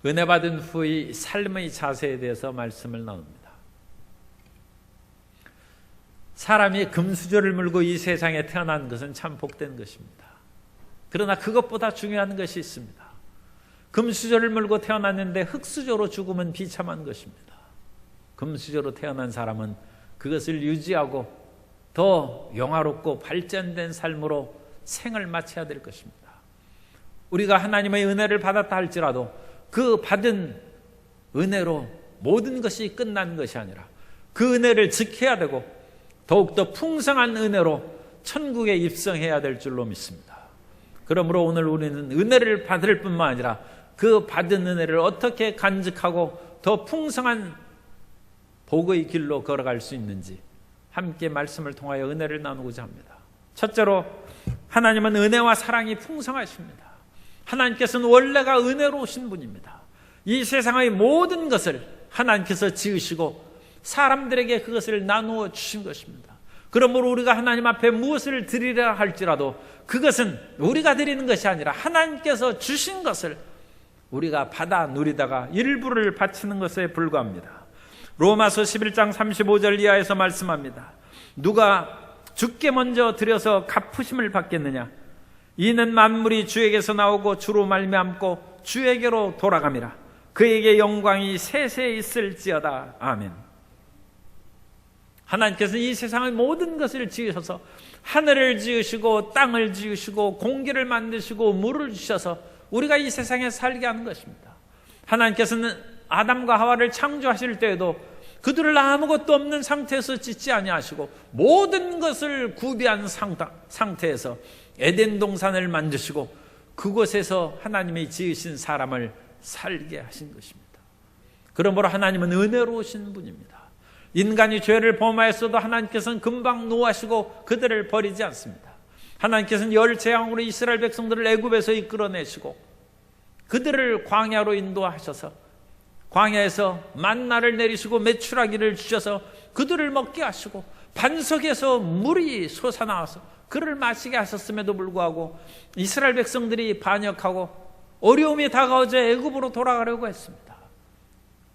은혜 받은 후의 삶의 자세에 대해서 말씀을 나눕니다. 사람이 금수저를 물고 이 세상에 태어난 것은 참 복된 것입니다. 그러나 그것보다 중요한 것이 있습니다. 금수저를 물고 태어났는데 흙수저로 죽으면 비참한 것입니다. 금수저로 태어난 사람은 그것을 유지하고 더 영화롭고 발전된 삶으로 생을 마쳐야 될 것입니다. 우리가 하나님의 은혜를 받았다 할지라도 그 받은 은혜로 모든 것이 끝난 것이 아니라 그 은혜를 지켜야 되고 더욱더 풍성한 은혜로 천국에 입성해야 될 줄로 믿습니다. 그러므로 오늘 우리는 은혜를 받을 뿐만 아니라 그 받은 은혜를 어떻게 간직하고 더 풍성한 복의 길로 걸어갈 수 있는지 함께 말씀을 통하여 은혜를 나누고자 합니다. 첫째로 하나님은 은혜와 사랑이 풍성하십니다. 하나님께서는 원래가 은혜로우신 분입니다. 이 세상의 모든 것을 하나님께서 지으시고 사람들에게 그것을 나누어 주신 것입니다. 그러므로 우리가 하나님 앞에 무엇을 드리려 할지라도 그것은 우리가 드리는 것이 아니라 하나님께서 주신 것을 우리가 받아 누리다가 일부를 바치는 것에 불과합니다. 로마서 11장 35절 이하에서 말씀합니다. 누가 주께 먼저 드려서 갚으심을 받겠느냐? 이는 만물이 주에게서 나오고 주로 말미암고 주에게로 돌아감이라. 그에게 영광이 세세 있을지어다. 아멘. 하나님께서 이 세상의 모든 것을 지으셔서 하늘을 지으시고 땅을 지으시고 공기를 만드시고 물을 주셔서 우리가 이 세상에 살게 하는 것입니다. 하나님께서는 아담과 하와를 창조하실 때에도 그들을 아무것도 없는 상태에서 짓지 아니하시고 모든 것을 구비한 상태에서 에덴 동산을 만드시고 그곳에서 하나님이 지으신 사람을 살게 하신 것입니다. 그러므로 하나님은 은혜로우신 분입니다. 인간이 죄를 범하였어도 하나님께서는 금방 노하시고 그들을 버리지 않습니다. 하나님께서는 열 재앙으로 이스라엘 백성들을 애굽에서 이끌어내시고 그들을 광야로 인도하셔서 광야에서 만나를 내리시고 메추라기를 주셔서 그들을 먹게 하시고 반석에서 물이 솟아나와서 그를 마시게 하셨음에도 불구하고 이스라엘 백성들이 반역하고 어려움이 다가오자 애굽으로 돌아가려고 했습니다.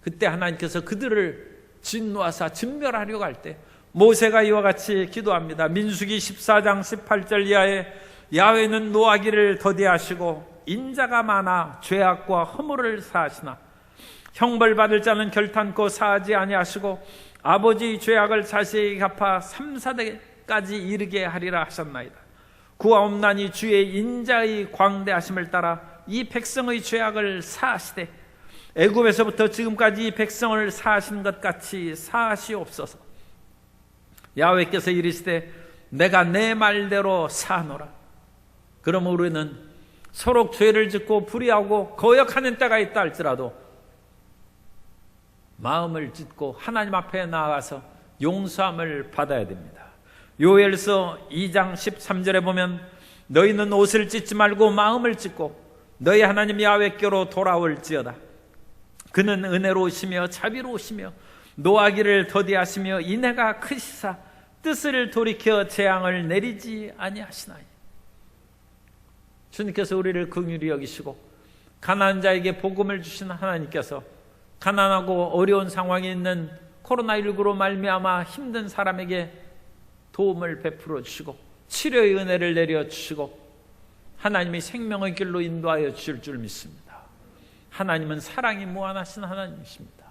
그때 하나님께서 그들을 진노하사 진멸하려고 할 때 모세가 이와 같이 기도합니다. 민수기 14장 18절 이하에 야훼는 노하기를 더디하시고 인자가 많아 죄악과 허물을 사하시나 형벌받을 자는 결탄코 사하지 아니하시고 아버지 죄악을 자세히 갚아 3, 4대까지 이르게 하리라 하셨나이다. 구하옵나니 주의 인자의 광대하심을 따라 이 백성의 죄악을 사하시되 애굽에서부터 지금까지 이 백성을 사하신 것 같이 사하시옵소서. 야훼께서 이르시되 내가 내 말대로 사하노라. 그러므로 우리는 서로 죄를 짓고 불의하고 거역하는 때가 있다 할지라도 마음을 찢고 하나님 앞에 나아가서 용서함을 받아야 됩니다. 요엘서 2장 13절에 보면 너희는 옷을 찢지 말고 마음을 찢고 너희 하나님 야훼께로 돌아올지어다. 그는 은혜로우시며 자비로우시며 노하기를 더디하시며 인애가 크시사 뜻을 돌이켜 재앙을 내리지 아니하시나이. 주님께서 우리를 긍휼히 여기시고 가난한 자에게 복음을 주신 하나님께서 가난하고 어려운 상황에 있는 코로나19로 말미암아 힘든 사람에게 도움을 베풀어 주시고 치료의 은혜를 내려 주시고 하나님이 생명의 길로 인도하여 주실 줄 믿습니다. 하나님은 사랑이 무한하신 하나님이십니다.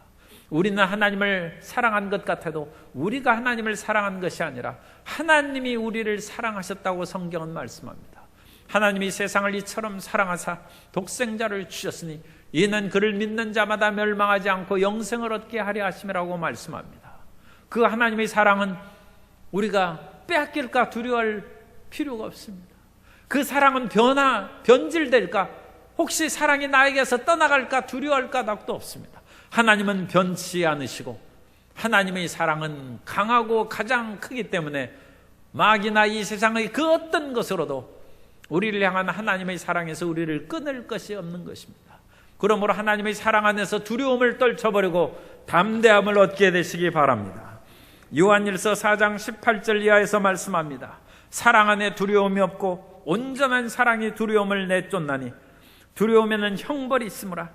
우리는 하나님을 사랑한 것 같아도 우리가 하나님을 사랑한 것이 아니라 하나님이 우리를 사랑하셨다고 성경은 말씀합니다. 하나님이 세상을 이처럼 사랑하사 독생자를 주셨으니 이는 그를 믿는 자마다 멸망하지 않고 영생을 얻게 하려 하심이라고 말씀합니다. 그 하나님의 사랑은 우리가 빼앗길까 두려워할 필요가 없습니다. 그 사랑은 변질될까 혹시 사랑이 나에게서 떠나갈까 두려워할까 닥도 없습니다. 하나님은 변치 않으시고 하나님의 사랑은 강하고 가장 크기 때문에 마귀나 이 세상의 그 어떤 것으로도 우리를 향한 하나님의 사랑에서 우리를 끊을 것이 없는 것입니다. 그러므로 하나님의 사랑 안에서 두려움을 떨쳐버리고 담대함을 얻게 되시기 바랍니다. 요한일서 4장 18절 이하에서 말씀합니다. 사랑 안에 두려움이 없고 온전한 사랑이 두려움을 내쫓나니 두려움에는 형벌이 있으므라.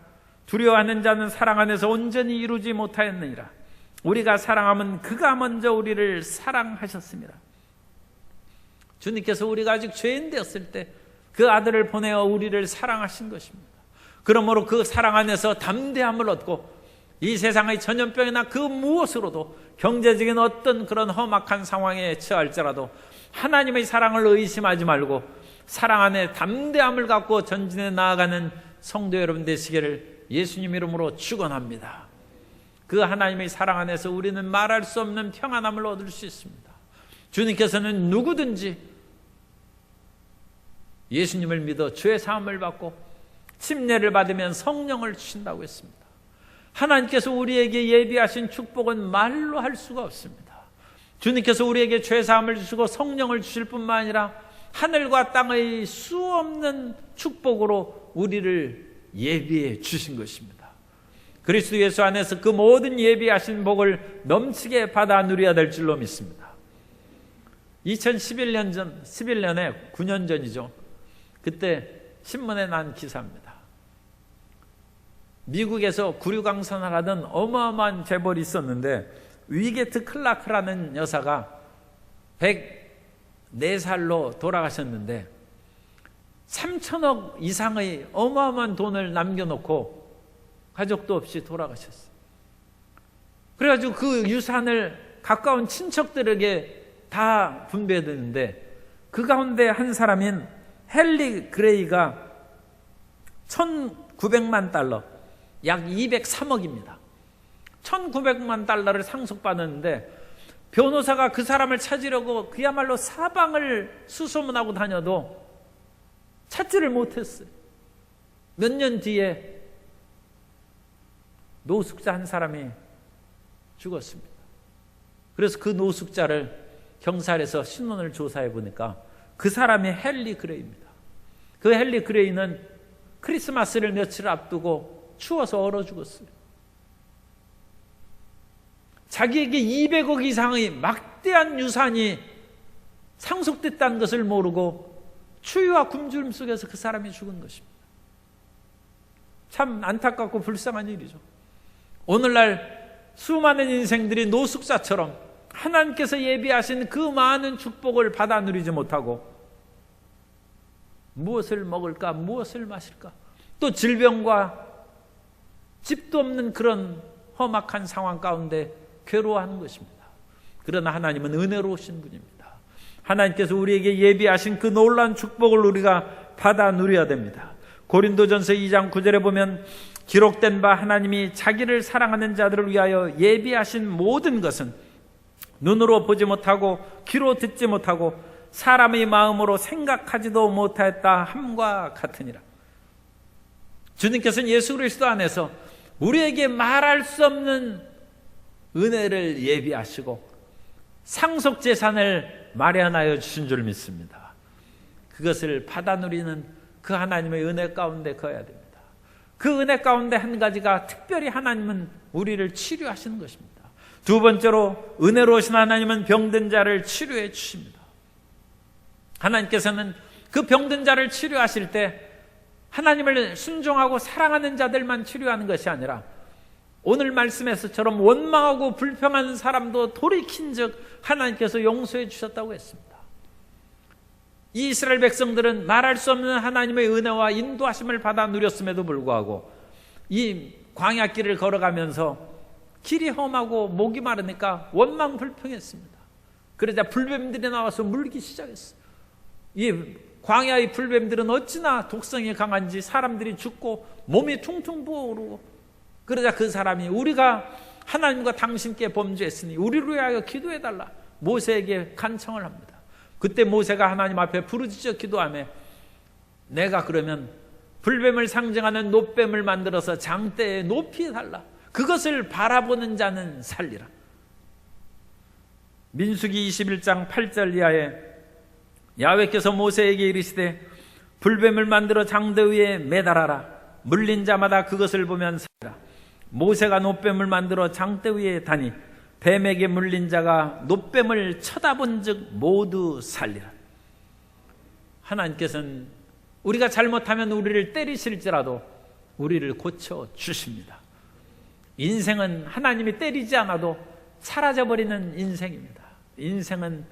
두려워하는 자는 사랑 안에서 온전히 이루지 못하였느니라. 우리가 사랑하면 그가 먼저 우리를 사랑하셨습니다. 주님께서 우리가 아직 죄인 되었을 때 그 아들을 보내어 우리를 사랑하신 것입니다. 그러므로 그 사랑 안에서 담대함을 얻고 이 세상의 전염병이나 그 무엇으로도 경제적인 어떤 그런 험악한 상황에 처할지라도 하나님의 사랑을 의심하지 말고 사랑 안에 담대함을 갖고 전진해 나아가는 성도 여러분 되시기를 예수님 이름으로 축원합니다. 그 하나님의 사랑 안에서 우리는 말할 수 없는 평안함을 얻을 수 있습니다. 주님께서는 누구든지 예수님을 믿어 죄 사함을 받고 침례를 받으면 성령을 주신다고 했습니다. 하나님께서 우리에게 예비하신 축복은 말로 할 수가 없습니다. 주님께서 우리에게 죄 사함을 주시고 성령을 주실 뿐만 아니라 하늘과 땅의 수 없는 축복으로 우리를 예비해 주신 것입니다. 그리스도 예수 안에서 그 모든 예비하신 복을 넘치게 받아 누려야 될 줄로 믿습니다. 11년에 9년 전이죠. 그때 신문에 난 기사입니다. 미국에서 구류강산을 하던 어마어마한 재벌이 있었는데 위게트 클라크라는 여사가 104살로 돌아가셨는데 3천억 이상의 어마어마한 돈을 남겨놓고 가족도 없이 돌아가셨어요. 그래가지고 그 유산을 가까운 친척들에게 다 분배했는데 그 가운데 한 사람인 헨리 그레이가 1900만 달러, 약 203억입니다. 1900만 달러를 상속받았는데 변호사가 그 사람을 찾으려고 그야말로 사방을 수소문하고 다녀도 찾지를 못했어요. 몇 년 뒤에 노숙자 한 사람이 죽었습니다. 그래서 그 노숙자를 경찰에서 신원을 조사해 보니까 그 사람이 헨리 그레이입니다. 그 헨리 그레이는 크리스마스를 며칠 앞두고 추워서 얼어 죽었어요. 자기에게 200억 이상의 막대한 유산이 상속됐다는 것을 모르고 추위와 굶주림 속에서 그 사람이 죽은 것입니다. 참 안타깝고 불쌍한 일이죠. 오늘날 수많은 인생들이 노숙자처럼 하나님께서 예비하신 그 많은 축복을 받아 누리지 못하고 무엇을 먹을까, 무엇을 마실까, 또 질병과 집도 없는 그런 험악한 상황 가운데 괴로워하는 것입니다. 그러나 하나님은 은혜로우신 분입니다. 하나님께서 우리에게 예비하신 그 놀라운 축복을 우리가 받아 누려야 됩니다. 고린도전서 2장 9절에 보면 기록된 바 하나님이 자기를 사랑하는 자들을 위하여 예비하신 모든 것은 눈으로 보지 못하고 귀로 듣지 못하고 사람의 마음으로 생각하지도 못하였다 함과 같으니라. 주님께서는 예수 그리스도 안에서 우리에게 말할 수 없는 은혜를 예비하시고 상속재산을 마련하여 주신 줄 믿습니다. 그것을 받아 누리는 그 하나님의 은혜 가운데 거해야 됩니다. 그 은혜 가운데 한 가지가 특별히 하나님은 우리를 치료하시는 것입니다. 두 번째로 은혜로우신 하나님은 병든 자를 치료해 주십니다. 하나님께서는 그 병든 자를 치료하실 때 하나님을 순종하고 사랑하는 자들만 치료하는 것이 아니라 오늘 말씀에서처럼 원망하고 불평하는 사람도 돌이킨 즉 하나님께서 용서해 주셨다고 했습니다. 이 이스라엘 백성들은 말할 수 없는 하나님의 은혜와 인도하심을 받아 누렸음에도 불구하고 이 광야길을 걸어가면서 길이 험하고 목이 마르니까 원망 불평했습니다. 그러자 불뱀들이 나와서 물기 시작했어요. 이 광야의 불뱀들은 어찌나 독성이 강한지 사람들이 죽고 몸이 퉁퉁 부어오르고, 그러자 그 사람이 우리가 하나님과 당신께 범죄했으니 우리를 위하여 기도해달라 모세에게 간청을 합니다. 그때 모세가 하나님 앞에 부르짖어 기도하며 내가 그러면 불뱀을 상징하는 놋뱀을 만들어서 장대에 높이 해달라. 그것을 바라보는 자는 살리라. 민수기 21장 8절 이하에 야훼께서 모세에게 이르시되 불뱀을 만들어 장대 위에 매달아라. 물린 자마다 그것을 보면 살리라. 모세가 놋뱀을 만들어 장대 위에 다니 뱀에게 물린 자가 놋뱀을 쳐다본 즉 모두 살리라. 하나님께서는 우리가 잘못하면 우리를 때리실지라도 우리를 고쳐 주십니다. 인생은 하나님이 때리지 않아도 사라져버리는 인생입니다. 인생은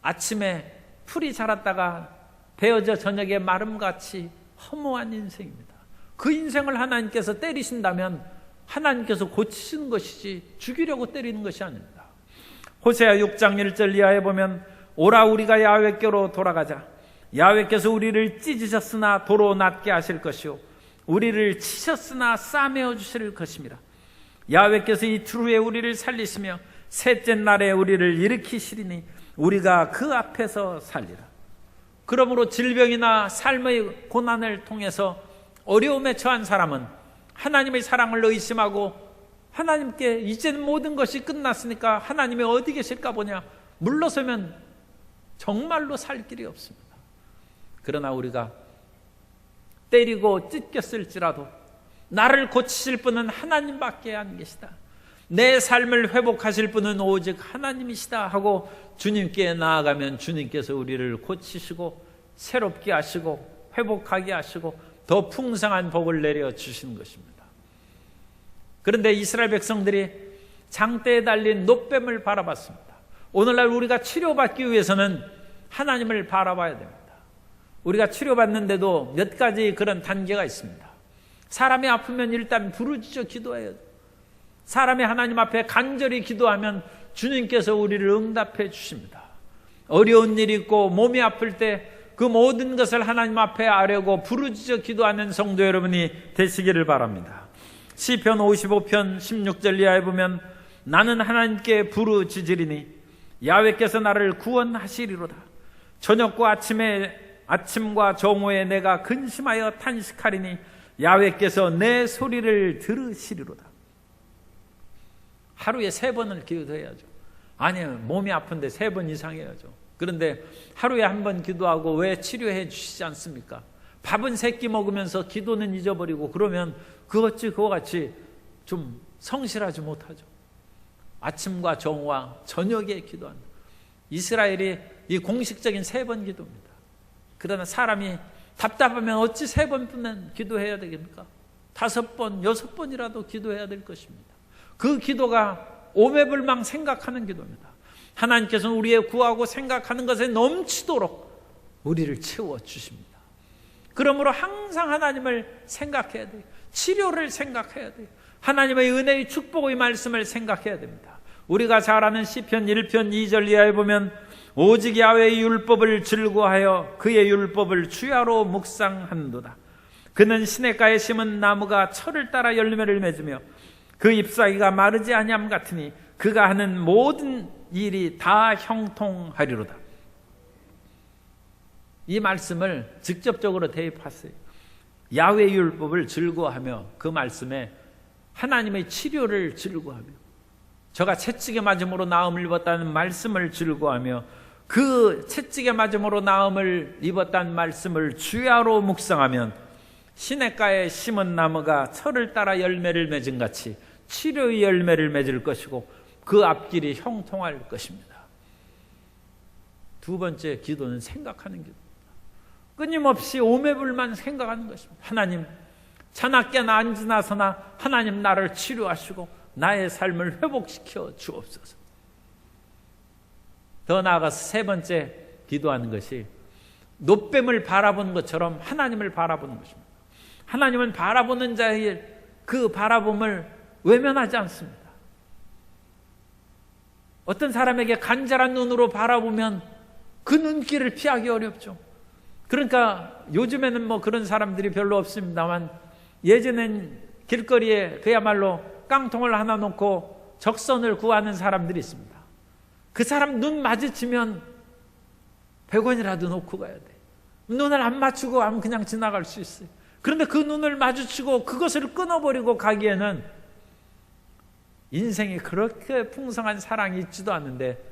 아침에 풀이 자랐다가 베어져 저녁에 마름같이 허무한 인생입니다. 그 인생을 하나님께서 때리신다면 하나님께서 고치시는 것이지 죽이려고 때리는 것이 아닙니다. 호세아 6장 1절 이하에 보면 오라 우리가 야훼께로 돌아가자. 야훼께서 우리를 찢으셨으나 도로 낫게 하실 것이요 우리를 치셨으나 싸매어 주실 것입니다. 야훼께서 이틀 후에 우리를 살리시며 셋째 날에 우리를 일으키시리니 우리가 그 앞에서 살리라. 그러므로 질병이나 삶의 고난을 통해서 어려움에 처한 사람은 하나님의 사랑을 의심하고 하나님께 이제는 모든 것이 끝났으니까 하나님이 어디 계실까 보냐 물러서면 정말로 살 길이 없습니다. 그러나 우리가 때리고 찢겼을지라도 나를 고치실 분은 하나님밖에 안 계시다. 내 삶을 회복하실 분은 오직 하나님이시다 하고 주님께 나아가면 주님께서 우리를 고치시고 새롭게 하시고 회복하게 하시고 더 풍성한 복을 내려주시는 것입니다. 그런데 이스라엘 백성들이 장대에 달린 놋뱀을 바라봤습니다. 오늘날 우리가 치료받기 위해서는 하나님을 바라봐야 됩니다. 우리가 치료받는데도 몇 가지 그런 단계가 있습니다. 사람이 아프면 일단 부르짖어 기도해야 돼요. 사람이 하나님 앞에 간절히 기도하면 주님께서 우리를 응답해 주십니다. 어려운 일이 있고 몸이 아플 때 그 모든 것을 하나님 앞에 아뢰고 부르짖어 기도하는 성도 여러분이 되시기를 바랍니다. 시편 55편 16절 이하에 보면 나는 하나님께 부르짖으리니 야훼께서 나를 구원하시리로다. 저녁과 아침과 정오에 내가 근심하여 탄식하리니 야훼께서 내 소리를 들으시리로다. 하루에 3번을 기도해야죠. 아니요, 몸이 아픈데 3번 이상 해야죠. 그런데 하루에 1번 기도하고 왜 치료해 주시지 않습니까? 밥은 3끼 먹으면서 기도는 잊어버리고 그러면 그와 같이 좀 성실하지 못하죠. 아침과 정오와 저녁에 기도한다. 이스라엘이 이 공식적인 3번 기도입니다. 그러나 사람이 답답하면 어찌 3번뿐은 기도해야 되겠습니까? 5번, 6번이라도 기도해야 될 것입니다. 그 기도가 오매불망 생각하는 기도입니다. 하나님께서는 우리의 구하고 생각하는 것에 넘치도록 우리를 채워주십니다. 그러므로 항상 하나님을 생각해야 돼요. 치료를 생각해야 돼요. 하나님의 은혜의 축복의 말씀을 생각해야 됩니다. 우리가 잘 아는 시편 1편 2절 이하에 보면 오직 야훼의 율법을 즐거워하여 그의 율법을 주야로 묵상한도다. 그는 시냇가에 심은 나무가 철을 따라 열매를 맺으며 그 잎사귀가 마르지 아니함 같으니 그가 하는 모든 일이 다 형통하리로다. 이 말씀을 직접적으로 대입하세요. 야훼의 율법을 즐거워하며 그 말씀에 하나님의 치료를 즐거워하며 저가 채찍에 맞음으로 나음을 입었다는 말씀을 즐거워하며 그 채찍에 맞음으로 나음을 입었다는 말씀을 주야로 묵상하면 시냇가에 심은 나무가 철을 따라 열매를 맺은 같이 치료의 열매를 맺을 것이고 그 앞길이 형통할 것입니다. 2번째 기도는 생각하는 기도입니다. 끊임없이 오매불만 생각하는 것입니다. 하나님, 자나깨나 안 지나서나 하나님 나를 치료하시고 나의 삶을 회복시켜 주옵소서. 더 나아가서 3번째 기도하는 것이 놋뱀을 바라보는 것처럼 하나님을 바라보는 것입니다. 하나님은 바라보는 자의 그 바라봄을 외면하지 않습니다. 어떤 사람에게 간절한 눈으로 바라보면 그 눈길을 피하기 어렵죠. 그러니까 요즘에는 뭐 그런 사람들이 별로 없습니다만 예전엔 길거리에 그야말로 깡통을 하나 놓고 적선을 구하는 사람들이 있습니다. 그 사람 눈 마주치면 100원이라도 놓고 가야 돼. 눈을 안 맞추고 하면 그냥 지나갈 수 있어요. 그런데 그 눈을 마주치고 그것을 끊어버리고 가기에는 인생이 그렇게 풍성한 사랑이 있지도 않는데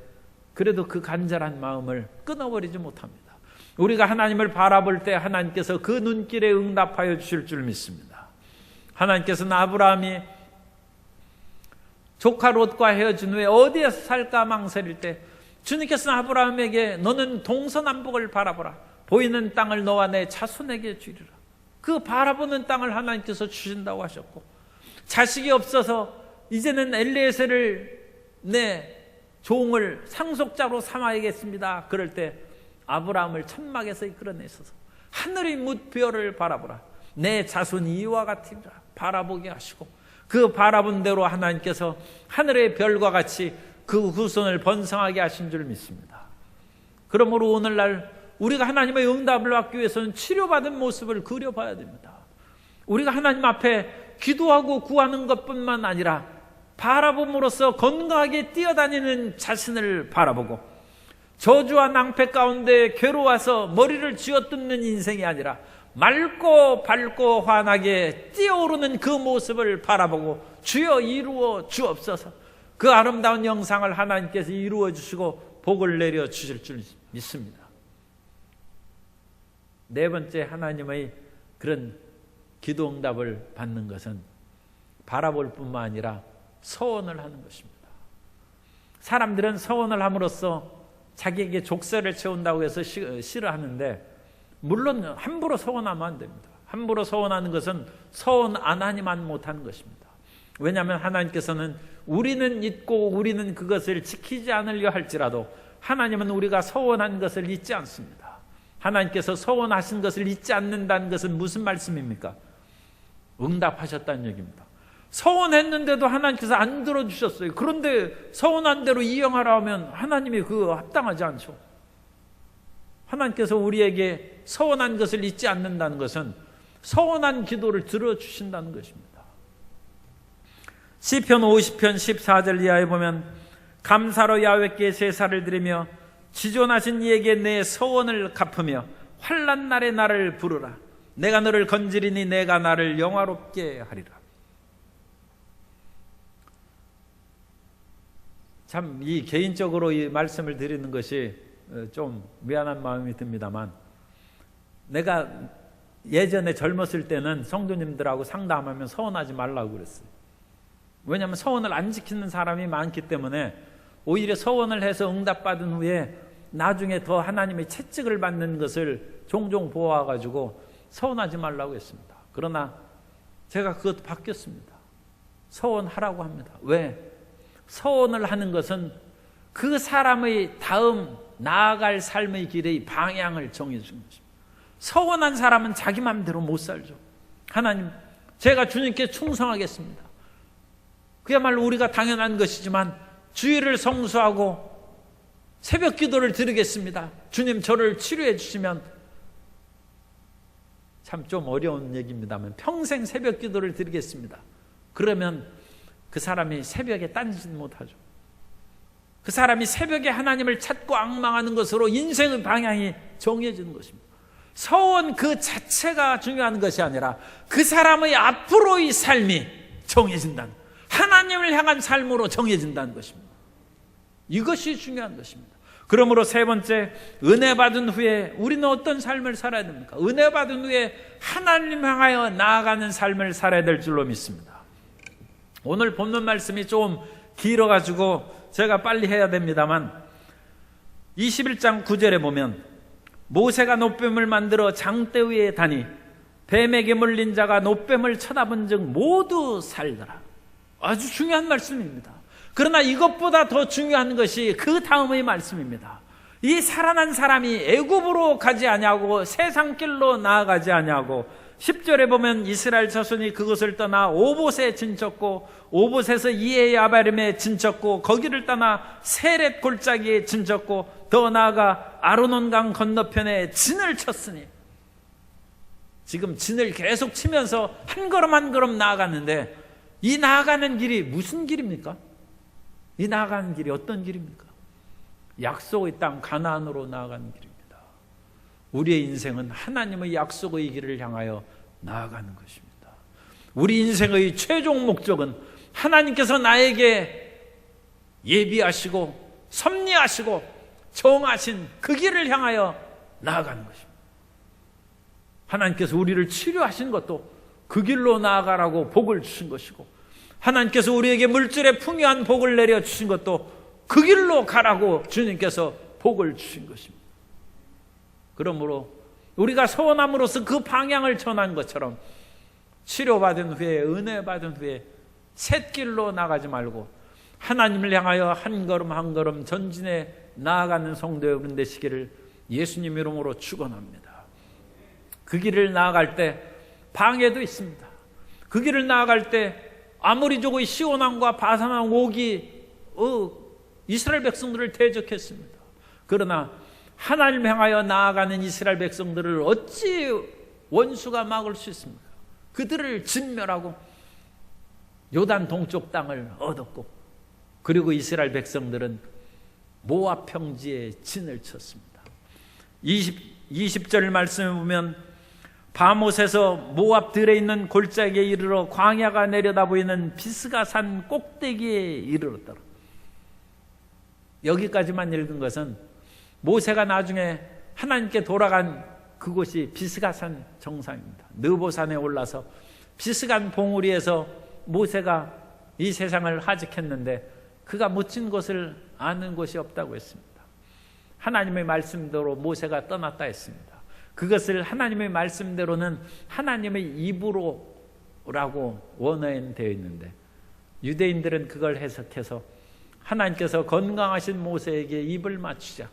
그래도 그 간절한 마음을 끊어버리지 못합니다. 우리가 하나님을 바라볼 때 하나님께서 그 눈길에 응답하여 주실 줄 믿습니다. 하나님께서는 아브라함이 조카 롯과 헤어진 후에 어디에서 살까 망설일 때 주님께서는 아브라함에게 너는 동서남북을 바라보라. 보이는 땅을 너와 내 자손에게 주리라. 그 바라보는 땅을 하나님께서 주신다고 하셨고, 자식이 없어서 이제는 엘리에셀을 내 종을 상속자로 삼아야겠습니다. 그럴 때 아브라함을 천막에서 이끌어내셔서 하늘의 뭇별을 바라보라, 내 자손이 이와 같으리라 바라보게 하시고, 그 바라본 대로 하나님께서 하늘의 별과 같이 그 후손을 번성하게 하신 줄 믿습니다. 그러므로 오늘날 우리가 하나님의 응답을 받기 위해서는 치료받은 모습을 그려봐야 됩니다. 우리가 하나님 앞에 기도하고 구하는 것뿐만 아니라 바라봄으로써 건강하게 뛰어다니는 자신을 바라보고, 저주와 낭패 가운데 괴로워서 머리를 쥐어뜯는 인생이 아니라 맑고 밝고 환하게 뛰어오르는 그 모습을 바라보고, 주여 이루어 주옵소서, 그 아름다운 영상을 하나님께서 이루어 주시고 복을 내려 주실 줄 믿습니다. 네 번째, 하나님의 그런 기도 응답을 받는 것은 바라볼 뿐만 아니라 서원을 하는 것입니다. 사람들은 서원을 함으로써 자기에게 족쇄를 채운다고 해서 싫어하는데, 물론 함부로 서원하면 안 됩니다. 함부로 서원하는 것은 서원 안 하니만 못하는 것입니다. 왜냐하면 하나님께서는 우리는 잊고 우리는 그것을 지키지 않으려 할지라도 하나님은 우리가 서원한 것을 잊지 않습니다. 하나님께서 서원하신 것을 잊지 않는다는 것은 무슨 말씀입니까? 응답하셨다는 얘기입니다. 서원했는데도 하나님께서 안 들어주셨어요. 그런데 서원한 대로 이행하라 하면 하나님이 그거 합당하지 않죠. 하나님께서 우리에게 서원한 것을 잊지 않는다는 것은 서원한 기도를 들어주신다는 것입니다. 시편 50편 14절 이하에 보면, 감사로 야훼께 제사를 드리며 지존하신 이에게 내 서원을 갚으며 환난 날에 나를 부르라. 내가 너를 건지리니 내가 나를 영화롭게 하리라. 참 이 개인적으로 이 말씀을 드리는 것이 좀 미안한 마음이 듭니다만, 내가 예전에 젊었을 때는 성도님들하고 상담하면 서원하지 말라고 그랬어요. 왜냐하면 서원을 안 지키는 사람이 많기 때문에 오히려 서원을 해서 응답받은 후에 나중에 더 하나님의 채찍을 받는 것을 종종 보아가지고 서원하지 말라고 했습니다. 그러나 제가 그것도 바뀌었습니다. 서원하라고 합니다. 왜? 서원을 하는 것은 그 사람의 다음 나아갈 삶의 길의 방향을 정해주는 것입니다. 서원한 사람은 자기 마음대로 못 살죠. 하나님, 제가 주님께 충성하겠습니다. 그야말로 우리가 당연한 것이지만 주일을 성수하고 새벽 기도를 드리겠습니다. 주님 저를 치료해 주시면, 참 좀 어려운 얘기입니다만 평생 새벽 기도를 드리겠습니다. 그러면 그 사람이 새벽에 딴짓 못하죠. 그 사람이 새벽에 하나님을 찾고 앙망하는 것으로 인생의 방향이 정해지는 것입니다. 서원 그 자체가 중요한 것이 아니라 그 사람의 앞으로의 삶이 정해진다는, 하나님을 향한 삶으로 정해진다는 것입니다. 이것이 중요한 것입니다. 그러므로 세 번째, 은혜 받은 후에 우리는 어떤 삶을 살아야 됩니까? 은혜 받은 후에 하나님 향하여 나아가는 삶을 살아야 될 줄로 믿습니다. 오늘 본문 말씀이 좀 길어가지고 제가 빨리 해야 됩니다만, 21장 9절에 보면, 모세가 놋뱀을 만들어 장대 위에 다니 뱀에게 물린 자가 놋뱀을 쳐다본 즉 모두 살더라. 아주 중요한 말씀입니다. 그러나 이것보다 더 중요한 것이 그 다음의 말씀입니다. 이 살아난 사람이 애굽으로 가지 아니하고 세상 길로 나아가지 아니하고, 10절에 보면 이스라엘 자손이 그것을 떠나 오봇에 진쳤고 오봇에서 이에 아바림에 진쳤고 거기를 떠나 세렛 골짜기에 진쳤고 더 나아가 아르논강 건너편에 진을 쳤으니, 지금 진을 계속 치면서 한 걸음 한 걸음 나아갔는데, 이 나아가는 길이 무슨 길입니까? 이 나아가는 길이 어떤 길입니까? 약속의 땅 가나안으로 나아가는 길입니다. 우리의 인생은 하나님의 약속의 길을 향하여 나아가는 것입니다. 우리 인생의 최종 목적은 하나님께서 나에게 예비하시고 섭리하시고 정하신 그 길을 향하여 나아가는 것입니다. 하나님께서 우리를 치료하신 것도 그 길로 나아가라고 복을 주신 것이고, 하나님께서 우리에게 물질의 풍요한 복을 내려주신 것도 그 길로 가라고 주님께서 복을 주신 것입니다. 그러므로 우리가 소원함으로써 그 방향을 전한 것처럼 치료받은 후에, 은혜 받은 후에 샛길로 나가지 말고 하나님을 향하여 한 걸음 한 걸음 전진해 나아가는 성도 여러분 되시기를 예수님 이름으로 축원합니다. 그 길을 나아갈 때 방해도 있습니다. 그 길을 나아갈 때 아무리 조금 시온왕과 바산왕 옥이 이스라엘 백성들을 대적했습니다. 그러나 하나님을 향하여 나아가는 이스라엘 백성들을 어찌 원수가 막을 수 있습니까? 그들을 진멸하고 요단 동쪽 땅을 얻었고, 그리고 이스라엘 백성들은 모압 평지에 진을 쳤습니다. 20절 말씀에 보면 바못에서 모압 들에 있는 골짜기에 이르러 광야가 내려다 보이는 비스가산 꼭대기에 이르렀더라. 여기까지만 읽은 것은 모세가 나중에 하나님께 돌아간 그곳이 비스가산 정상입니다. 느보산에 올라서 비스간 봉우리에서 모세가 이 세상을 하직했는데 그가 묻힌 곳을 아는 곳이 없다고 했습니다. 하나님의 말씀대로 모세가 떠났다 했습니다. 그것을 하나님의 말씀대로는 하나님의 입으로라고 원어엔 되어 있는데 유대인들은 그걸 해석해서 하나님께서 건강하신 모세에게 입을 맞추자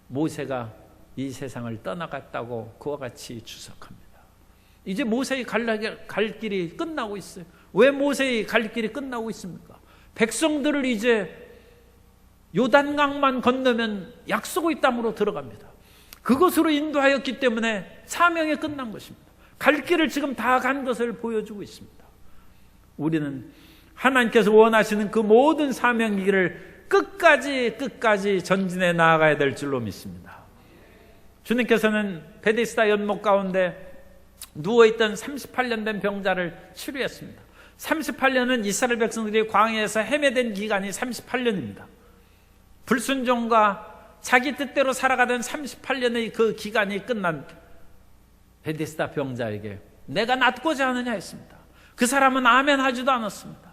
모세가 이 세상을 떠나갔다고 그와 같이 추석합니다. 이제 모세의 갈 길이 끝나고 있어요. 왜 모세의 갈 길이 끝나고 있습니까? 백성들을 이제 요단강만 건너면 약속의 땅으로 들어갑니다. 그것으로 인도하였기 때문에 사명이 끝난 것입니다. 갈 길을 지금 다 간 것을 보여주고 있습니다. 우리는 하나님께서 원하시는 그 모든 사명의 길을 끝까지 전진해 나아가야 될 줄로 믿습니다. 주님께서는 베데스다 연못 가운데 누워있던 38년 된 병자를 치료했습니다. 38년은 이스라엘 백성들이 광야에서 헤매된 기간이 38년입니다. 불순종과 자기 뜻대로 살아가던 38년의 그 기간이 끝난 베데스다 병자에게 내가 낫고자 하느냐 했습니다. 그 사람은 아멘 하지도 않았습니다.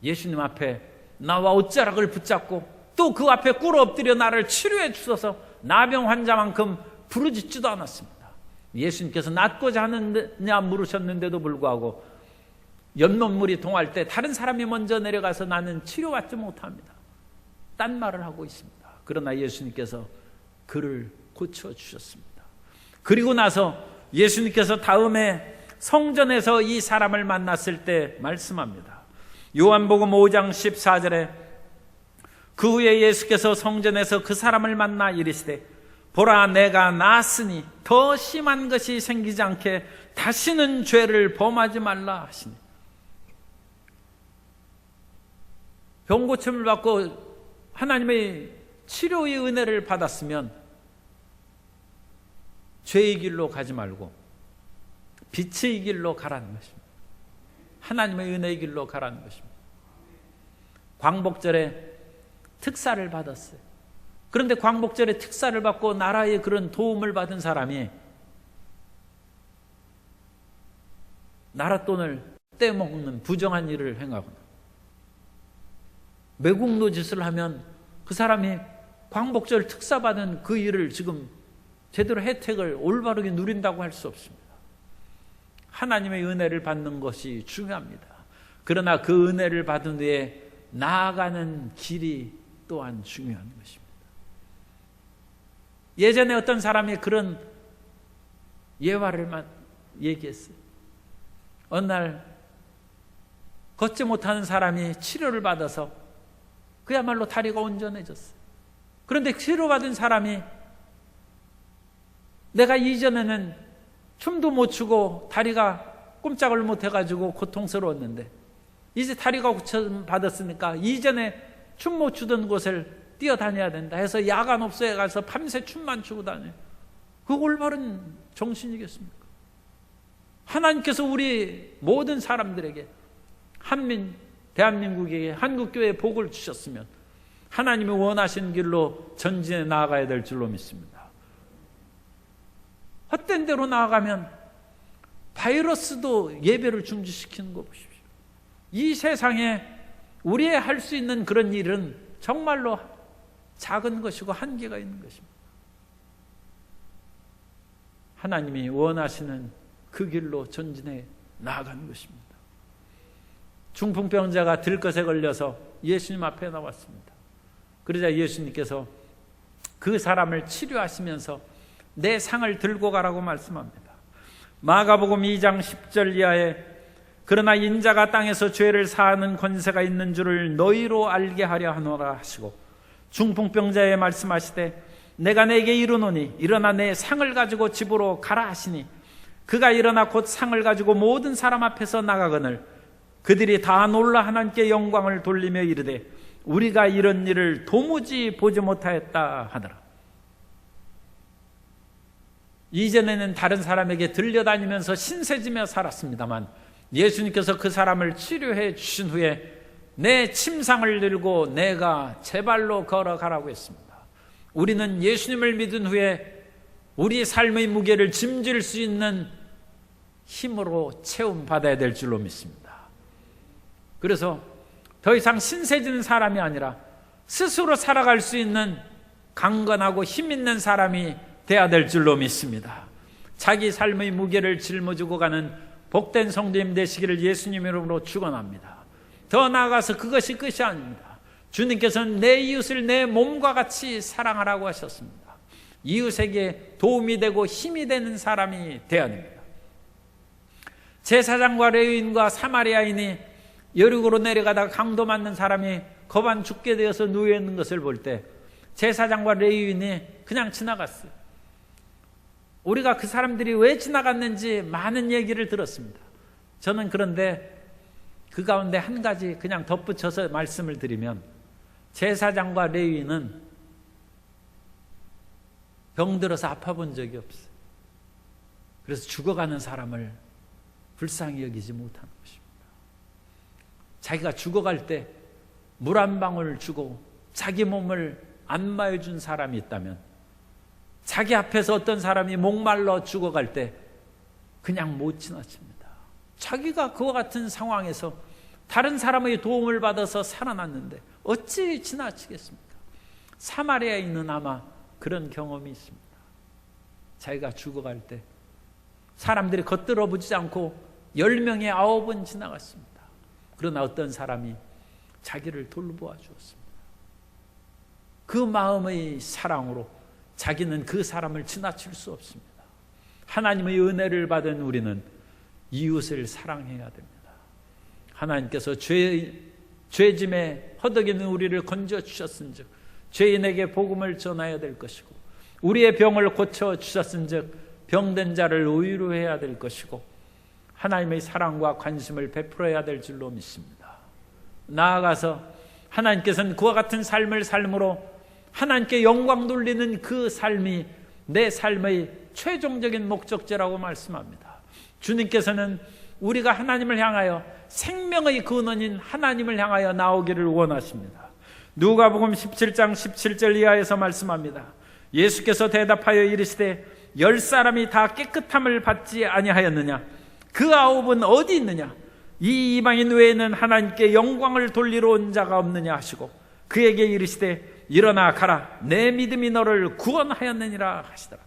예수님 앞에 나와 옷자락을 붙잡고 또 그 앞에 꿇어 엎드려 나를 치료해 주셔서 나병 환자만큼 부르짖지도 않았습니다. 예수님께서 낫고자 하느냐 물으셨는데도 불구하고 연못물이 동할 때 다른 사람이 먼저 내려가서 나는 치료받지 못합니다. 딴 말을 하고 있습니다. 그러나 예수님께서 그를 고쳐주셨습니다. 그리고 나서 예수님께서 다음에 성전에서 이 사람을 만났을 때 말씀합니다. 요한복음 5장 14절에 그 후에 예수께서 성전에서 그 사람을 만나 이르시되 보라 내가 나았으니 더 심한 것이 생기지 않게 다시는 죄를 범하지 말라 하시니 병고침을 받고 하나님의 치료의 은혜를 받았으면 죄의 길로 가지 말고 빛의 길로 가라는 것입니다. 하나님의 은혜의 길로 가라는 것입니다. 광복절에 특사를 받았어요. 그런데 광복절에 특사를 받고 나라의 그런 도움을 받은 사람이 나라 돈을 떼먹는 부정한 일을 행하거나 매국노짓을 하면 그 사람이 광복절 특사 받은 그 일을 지금 제대로 혜택을 올바르게 누린다고 할 수 없습니다. 하나님의 은혜를 받는 것이 중요합니다. 그러나 그 은혜를 받은 후에 나아가는 길이 또한 중요한 것입니다. 예전에 어떤 사람이 그런 예화를 얘기했어요. 어느 날 걷지 못하는 사람이 치료를 받아서 그야말로 다리가 온전해졌어요. 그런데 치료받은 사람이 내가 이전에는 춤도 못 추고 다리가 꼼짝을 못 해가지고 고통스러웠는데 이제 다리가 고쳐받았으니까 이전에 춤 못 추던 곳을 뛰어다녀야 된다 해서 야간 업소에 가서 밤새 춤만 추고 다녀요. 그 올바른 정신이겠습니까? 하나님께서 우리 모든 사람들에게 대한민국에게 한국교회에 복을 주셨으면 하나님이 원하신 길로 전진해 나아가야 될 줄로 믿습니다. 헛된 대로 나아가면 바이러스도 예배를 중지시키는 거 보십시오. 이 세상에 우리의 할 수 있는 그런 일은 정말로 작은 것이고 한계가 있는 것입니다. 하나님이 원하시는 그 길로 전진해 나아가는 것입니다. 중풍병자가 들것에 걸려서 예수님 앞에 나왔습니다. 그러자 예수님께서 그 사람을 치료하시면서 내 상을 들고 가라고 말씀합니다. 마가복음 2장 10절 이하에 그러나 인자가 땅에서 죄를 사하는 권세가 있는 줄을 너희로 알게 하려 하노라 하시고 중풍병자에 말씀하시되 내가 내게 이르노니 일어나 내 상을 가지고 집으로 가라 하시니 그가 일어나 곧 상을 가지고 모든 사람 앞에서 나가거늘 그들이 다 놀라 하나님께 영광을 돌리며 이르되 우리가 이런 일을 도무지 보지 못하였다 하더라. 이전에는 다른 사람에게 들려다니면서 신세지며 살았습니다만 예수님께서 그 사람을 치료해 주신 후에 내 침상을 들고 내가 제 발로 걸어가라고 했습니다. 우리는 예수님을 믿은 후에 우리 삶의 무게를 짐질 수 있는 힘으로 채움받아야 될 줄로 믿습니다. 그래서 더 이상 신세지는 사람이 아니라 스스로 살아갈 수 있는 강건하고 힘 있는 사람이 돼야 될 줄로 믿습니다. 자기 삶의 무게를 짊어지고 가는 복된 성도님 되시기를 예수님 이름으로 축원합니다. 더 나아가서 그것이 끝이 아닙니다. 주님께서는 내 이웃을 내 몸과 같이 사랑하라고 하셨습니다. 이웃에게 도움이 되고 힘이 되는 사람이 되어야 됩니다. 제사장과 레위인과 사마리아인이 여리고로 내려가다가 강도 맞는 사람이 거반 죽게 되어서 누워 있는 것을 볼 때 제사장과 레위인이 그냥 지나갔어요. 우리가 그 사람들이 왜 지나갔는지 많은 얘기를 들었습니다. 저는 그런데 그 가운데 한 가지 그냥 덧붙여서 말씀을 드리면 제사장과 레위인은 병들어서 아파본 적이 없어요. 그래서 죽어가는 사람을 불쌍히 여기지 못하는 것입니다. 자기가 죽어갈 때 물 한 방울 주고 자기 몸을 안마해 준 사람이 있다면 자기 앞에서 어떤 사람이 목말라 죽어갈 때 그냥 못 지나칩니다. 자기가 그와 같은 상황에서 다른 사람의 도움을 받아서 살아났는데 어찌 지나치겠습니까? 사마리아인은 아마 그런 경험이 있습니다. 자기가 죽어갈 때 사람들이 겉들어 보지 않고 10명에 9은 지나갔습니다. 그러나 어떤 사람이 자기를 돌보아 주었습니다. 그 마음의 사랑으로 자기는 그 사람을 지나칠 수 없습니다. 하나님의 은혜를 받은 우리는 이웃을 사랑해야 됩니다. 하나님께서 죄짐에 허덕이는 우리를 건져주셨은즉 죄인에게 복음을 전해야 될 것이고 우리의 병을 고쳐주셨은즉 병든 자를 의로해야 될 것이고 하나님의 사랑과 관심을 베풀어야 될 줄로 믿습니다. 나아가서 하나님께서는 그와 같은 삶을 삶으로 하나님께 영광 돌리는 그 삶이 내 삶의 최종적인 목적지라고 말씀합니다. 주님께서는 우리가 하나님을 향하여 생명의 근원인 하나님을 향하여 나오기를 원하십니다. 누가복음 17장 17절 이하에서 말씀합니다. 예수께서 대답하여 이르시되 10사람이 다 깨끗함을 받지 아니하였느냐? 그 9은 어디 있느냐? 이 이방인 외에는 하나님께 영광을 돌리러 온 자가 없느냐 하시고 그에게 이르시되 일어나 가라 내 믿음이 너를 구원하였느니라 하시더라.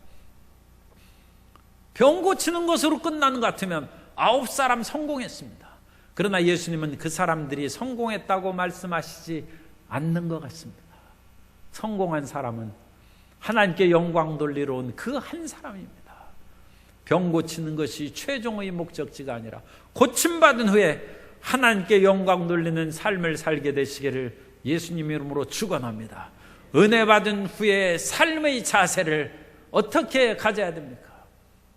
병 고치는 것으로 끝나는 것 같으면 9사람 성공했습니다. 그러나 예수님은 그 사람들이 성공했다고 말씀하시지 않는 것 같습니다. 성공한 사람은 하나님께 영광 돌리러 온 그 한 사람입니다. 병 고치는 것이 최종의 목적지가 아니라 고침받은 후에 하나님께 영광 돌리는 삶을 살게 되시기를 예수님 이름으로 축원합니다. 은혜 받은 후에 삶의 자세를 어떻게 가져야 됩니까?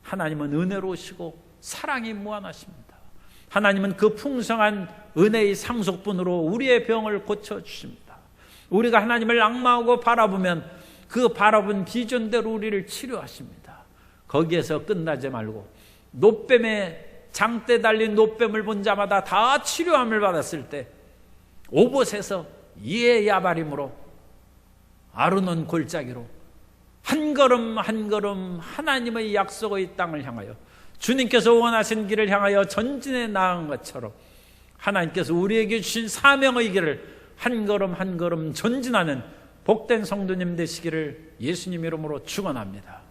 하나님은 은혜로우시고 사랑이 무한하십니다. 하나님은 그 풍성한 은혜의 상속분으로 우리의 병을 고쳐주십니다. 우리가 하나님을 앙망하고 바라보면 그 바라본 비전대로 우리를 치료하십니다. 거기에서 끝나지 말고 노뱀의 장대 달린 노뱀을 본 자마다 다 치료함을 받았을 때 오봇에서 이에 야바림으로 아르논 골짜기로 한 걸음 한 걸음 하나님의 약속의 땅을 향하여 주님께서 원하신 길을 향하여 전진해 나간 것처럼 하나님께서 우리에게 주신 사명의 길을 한 걸음 한 걸음 전진하는 복된 성도님 되시기를 예수님 이름으로 축원합니다.